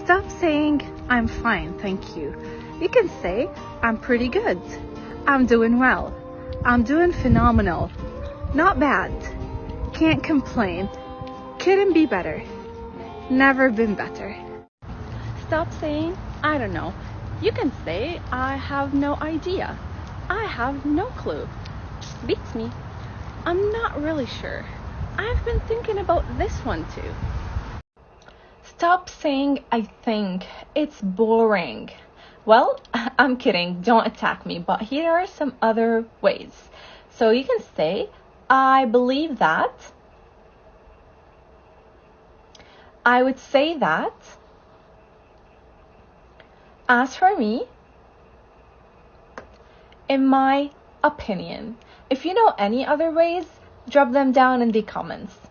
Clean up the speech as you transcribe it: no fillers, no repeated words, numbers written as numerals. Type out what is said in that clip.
Stop saying, I'm fine, thank you. You can say, I'm pretty good. I'm doing well. I'm doing phenomenal. Not bad. Can't complain. Couldn't be better. Never been better. Stop saying, I don't know. You can say, I have no idea. I have no clue. Beats me. I'm not really sure. I've been thinking about this one too. Stop saying, I think. It's boring. Well, I'm kidding. Don't attack me. But here are some other ways. So you can say, I believe that. I would say that. As for me, in my opinion. If you know any other ways, drop them down in the comments.